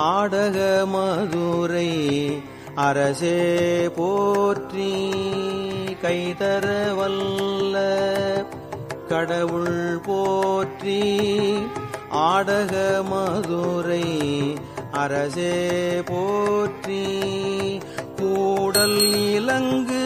ஆடக மதுரை அரசே போற்றி. கைதர வல்ல கடவுள் போற்றி. ஆடக மதுரை அரசே போற்றி. கூடல் இலங்கு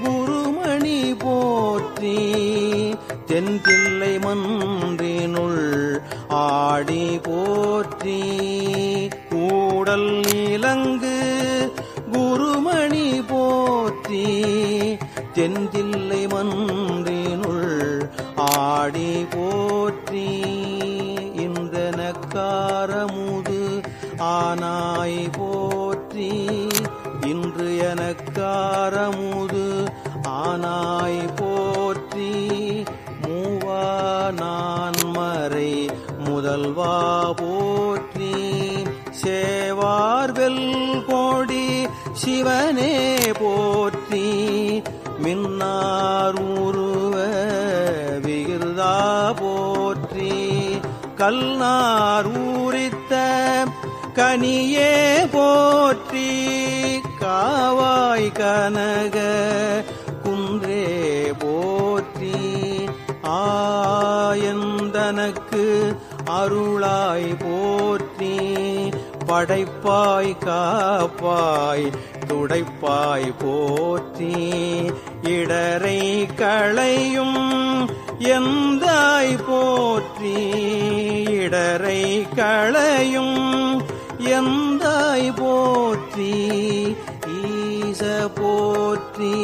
குருமணி போற்றி. தென்தில்லை மன்றினுள் ஆடி போற்றி. கூடல் இலங்கு குருமணி போற்றி. தென்தில்லை மன்றினுள் ஆடி போற்றி. இன்றெனக்காரமுது ஆனாய் போற்றி. இன்று எனக்காரமுது ஆனாய் போற்றி. மூவா நான்மறை முதல்வா போற்றி. சேவார்வெல் கோடி சிவனே போற்றி. மின்னார் உருவ விகிர்தா போற்றி. கல்நார் ஊரித்த கனியே போற்றி. காவாய் கனக குன்றே போற்றி. ஆயந்தனக்கு அருளாய் போற்றி. படைப்பாய் காப்பாய் துடைப்பாய் போற்றி. இடரை களையும் எந்தாய் போற்றி. இடரை களையும் எந்தாய் போற்றி. ஈச போற்றி.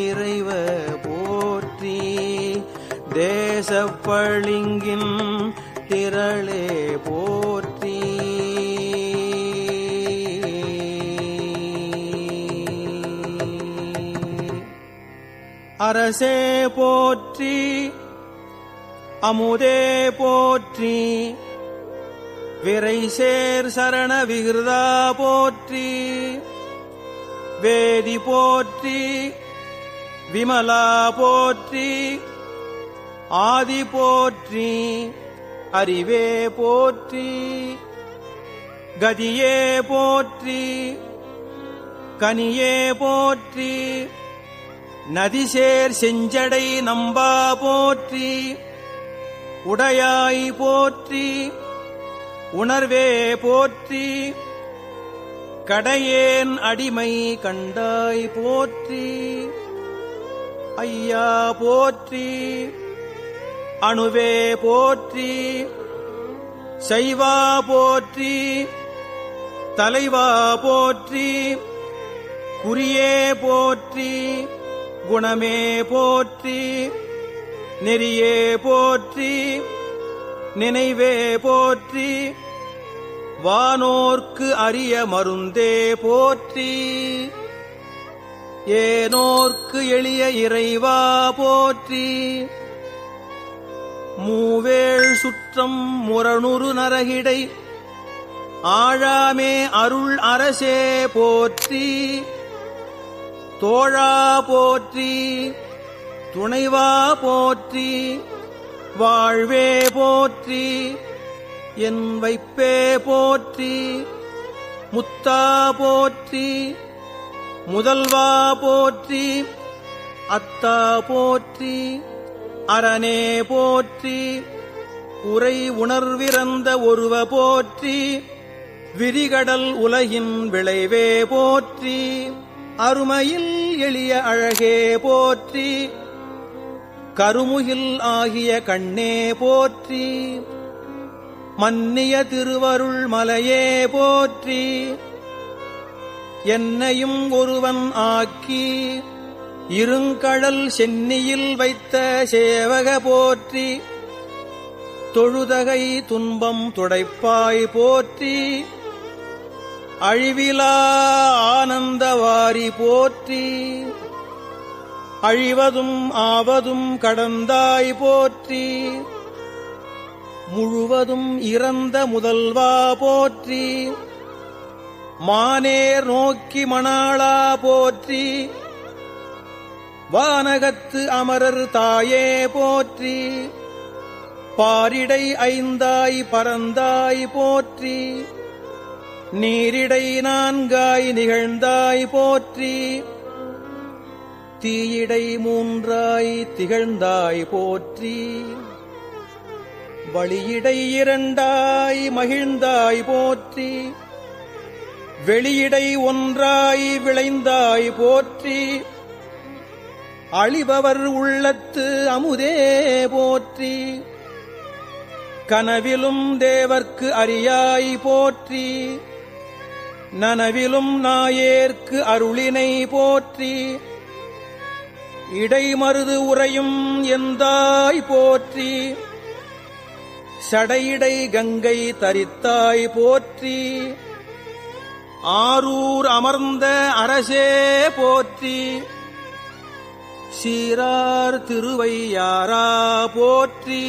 இறைவ போற்றி. தேசப்பளிங்கின் திரளே போற்றி. அரசே போற்றி. அமுதே போற்றி. விரைசேர் சரண விகிருதா போற்றி. வேதி போற்றி. விமலா போற்றி. ஆதி போற்றி. அறிவே போற்றி. கதியே போற்றி. கனியே போற்றி. நதிசேர் செஞ்சடை நம்பா போற்றி. உடையாய் போற்றி. உணர்வே போற்றி. கடையேன் அடிமை கண்டாய் போற்றி. ஐயா போற்றி. அணுவே போற்றி. சைவா போற்றி. தலைவா போற்றி. குறியே போற்றி. குணமே போற்றி. நெறியே போற்றி. நினைவே போற்றி. வானோர்க்கு அரிய மருந்தே போற்றி. ஏனோர்க்கு எளிய இறைவா போற்றி. மூவேள் சுற்றம் முரணுறு நரகிடை ஆழாமே அருள் அரசே போற்றி. தோழா போற்றி. துணைவா போற்றி. வாழ்வே போற்றி. என் வைப்பே போற்றி. முத்தா போற்றி. முதல்வா போற்றி. அத்தா போற்றி. அரணே போற்றி. உரை உணர்விறந்த ஒருவ போற்றி. விரிகடல் உலகின் விளைவே போற்றி. அருமையில் எளிய அழகே போற்றி. கருமுகில் ஆகிய கண்ணே போற்றி. மன்னிய திருவருள் மலையே போற்றி. என்னையும் ஒருவன் ஆக்கி இருங்கடல் சென்னியில் வைத்த சேவக போற்றி. தொழுதகை துன்பம் துடைப்பாய் போற்றி. அழிவிலா ஆனந்தவாரி போற்றி. அழிவதும் ஆவதும் கடந்தாய் போற்றி. முழுவதும் இறந்த முதல்வா போற்றி. மானேர் நோக்கி மணாளா போற்றி. வானகத்து அமரர் தாயே போற்றி. பாரிடை ஐந்தாய் பரந்தாய் போற்றி. நீரிடை நான்காய் நிகழ்ந்தாய் போற்றி தீயிடை மூன்றாய் திகழ்ந்தாய் போற்றி வழியிடை இரண்டாய் மகிழ்ந்தாய் போற்றி வெளியிடை ஒன்றாய் விளைந்தாய் போற்றி அழிபவர் உள்ளத்து அமுதே போற்றி கனவிலும் தேவர்க்கு அறியாய் போற்றி நனவிலும் நாயேற்கு அருளினை போற்றி இடைமருது உறையும் எந்தாய் போற்றி சடையிடை கங்கை தரித்தாய் போற்றி ஆரூர் அமர்ந்த அரசே போற்றி சீரார் திருவையாரா போற்றி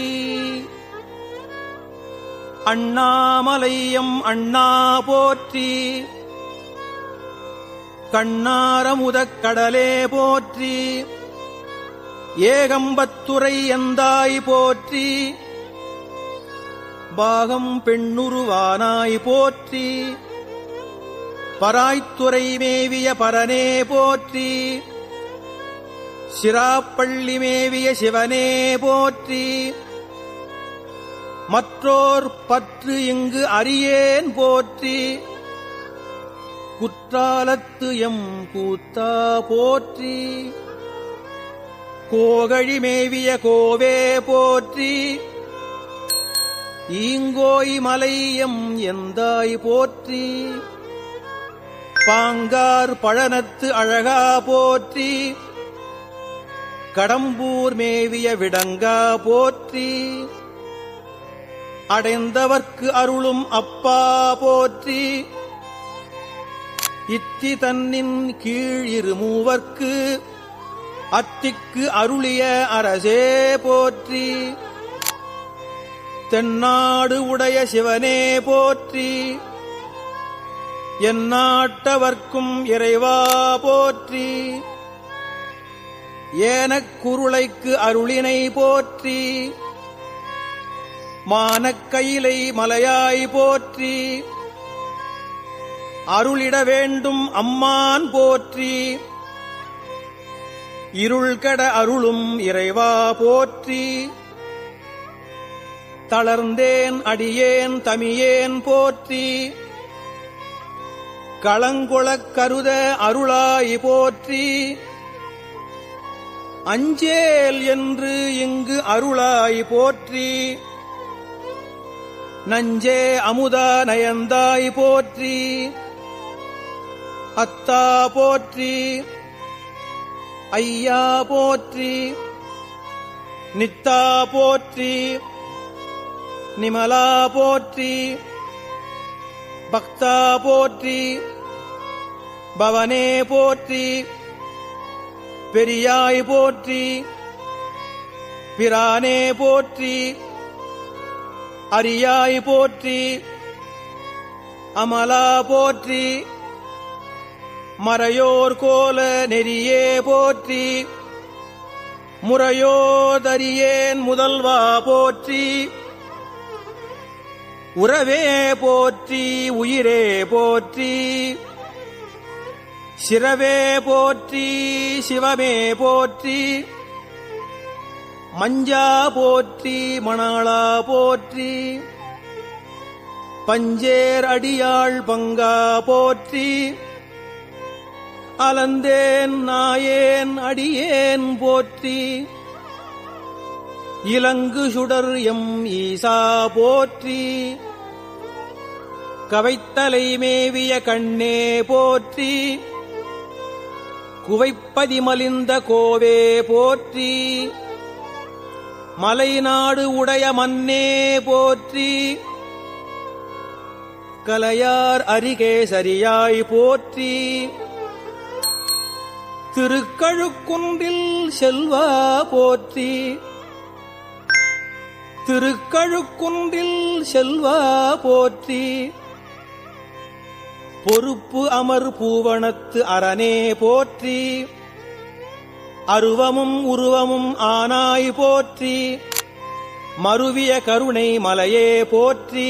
அண்ணாமலையம் அண்ணா போற்றி கண்ணாரமுதக் கடலே போற்றி ஏகம்பத்துறை எந்தாய் போற்றி பாகம் பெண்ணுருவானாய் போற்றி பராய்த்துறை மேவிய பரனே போற்றி சிராப்பள்ளி மேவிய சிவனே போற்றி மற்றோர் பற்று இங்கு அறியேன் போற்றி குற்றாலத்து எம் கூத்தா போற்றி கோகழி மேவிய கோவே போற்றி ஈங்கோய் மலையம் எந்தாய் போற்றி பாங்கார் பழனத்து அழகா போற்றி கடம்பூர் மேவிய விடங்கா போற்றி அடைந்தவர்க்கு அருளும் அப்பா போற்றி இத்தி தன்னின் கீழ் இருமூவர்க்கு அத்திக்கு அருளிய அரசே போற்றி தென்னாடு உடைய சிவனே போற்றி எந்நாட்டவர்க்கும் இறைவா போற்றி ஏனக் குருளைக்கு அருளினை போற்றி மானக்கயிலை மலையாய் போற்றி அருளிட வேண்டும் அம்மான் போற்றி இருள்கட அருளும் இறைவா போற்றி தளர்ந்தேன் அடியேன் தமியேன் போற்றி களங்குளக் கருத அருளாய் போற்றி அஞ்சேல் என்று இங்கு அருளாய் போற்றி நஞ்சே அமுதா நயந்தாய் போற்றி அத்தா போற்றி ஐயா போற்றி நித்தா போற்றி நிமலா போற்றி பக்தா போற்றி பவனே போற்றி பெரியாய் போற்றி பிரானே போற்றி அரியாய் போற்றி அமலா போற்றி மறையோர் கோல நெறியே போற்றி முறையோதரியேன் முதல்வா போற்றி உறவே போற்றி உயிரே போற்றி சிரவே போற்றி சிவமே போற்றி மஞ்சா போற்றி மணாளா போற்றி பஞ்சேர் அடியாள் பங்கா போற்றி அலந்தேன் நாயேன் அடியேன் போற்றி இலங்கு சுடர் எம் ஈசா போற்றி கவைத்தலை மேவிய கண்ணே போற்றி குவைப்பதி மலிந்த கோவே போற்றி மலைநாடு உடைய மன்னே போற்றி கலையார் அரிகேசரியாய் போற்றி திருக்கழுக்குன்றில் செல்வா போற்றி திருக்கழுக்குன்றில் செல்வா போற்றி பொறுப்பு அமர் பூவனத்து அரணே போற்றி அருவமும் உருவமும் ஆனாய் போற்றி மருவிய கருணை மலையே போற்றி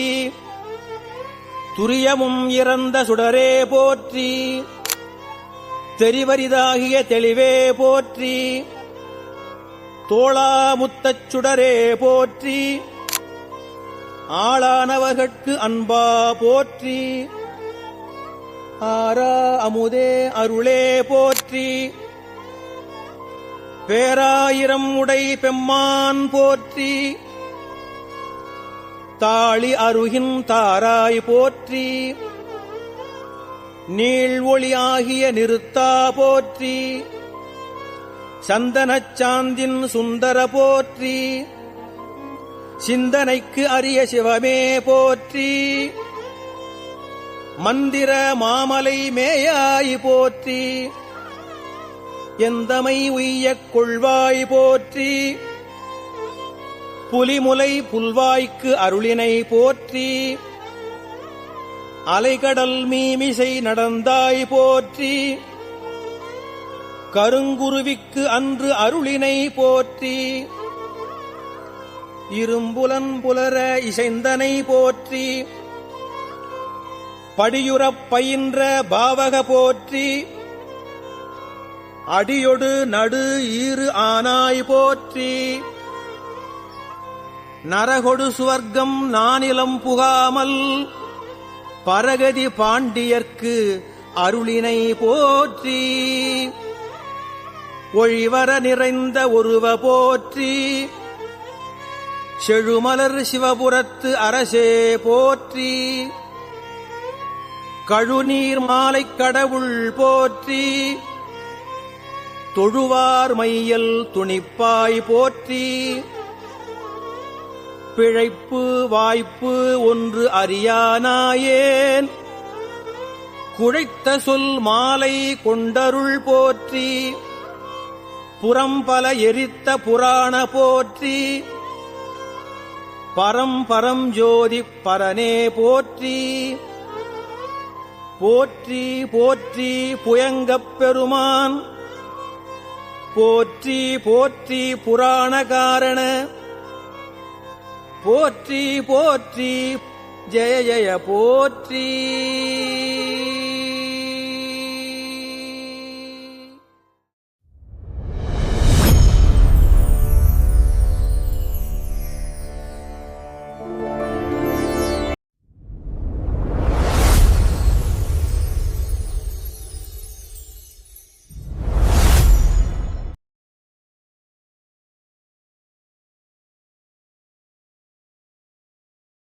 துரியமும் இறந்த சுடரே போற்றி, தெரிவரிதாகிய தெளிவே போற்றி, தோளாமுத்தச் சுடரே போற்றி, ஆளானவர்கட்கு அன்பா போற்றி, ஆரா அமுதே அருளே போற்றி, பேராயிரம் உடை பெம்மான் போற்றி, தாளி அருகின் தாராய் போற்றி, நீள் ஒளி ஆகிய நிறுத்தா போற்றி, சந்தனச் சாந்தின் சுந்தர போற்றி, சிந்தனைக்கு அரிய சிவமே போற்றி, மந்திர மாமலை மேயாய் போற்றி, எந்தமை உய்யக் கொள்வாய் போற்றி, புலிமுலை புல்வாய்க்கு அருளினை போற்றி, அலைகடல் மீமிசை நடந்தாய் போற்றி, கருங்குருவிக்கு அன்று அருளினை போற்றி, இரும்புலன் புலர இசைந்தனை போற்றி, படியுறப் பயின்ற பாவக போற்றி, அடியொடு நடு ஈறு ஆனாய் போற்றி, நரகொடு சுவர்க்கம் நானிலம் புகாமல் பரகதி பாண்டியர்க்கு அருளினை போற்றி, ஒழிவர நிறைந்த ஒருவ போற்றி, செழுமலர் சிவபுரத்து அரசே போற்றி, கழுநீர் மாலைக் கடவுள் போற்றி, தொழுவார் மையல் துணிப்பாய் போற்றி, பிழைப்பு வாய்ப்பு ஒன்று அறியானாயேன் குழைத்த சொல் மாலை கொண்டருள் போற்றி, புறம்பல எரித்த புராண போற்றி, பரம்பரம் ஜோதி பரனே போற்றி, போற்றி போற்றி புயங்கப் பெருமான் போற்றி, போற்றி புராண காரண போற்றி, போற்றி ஜெய ஜெய போற்றி.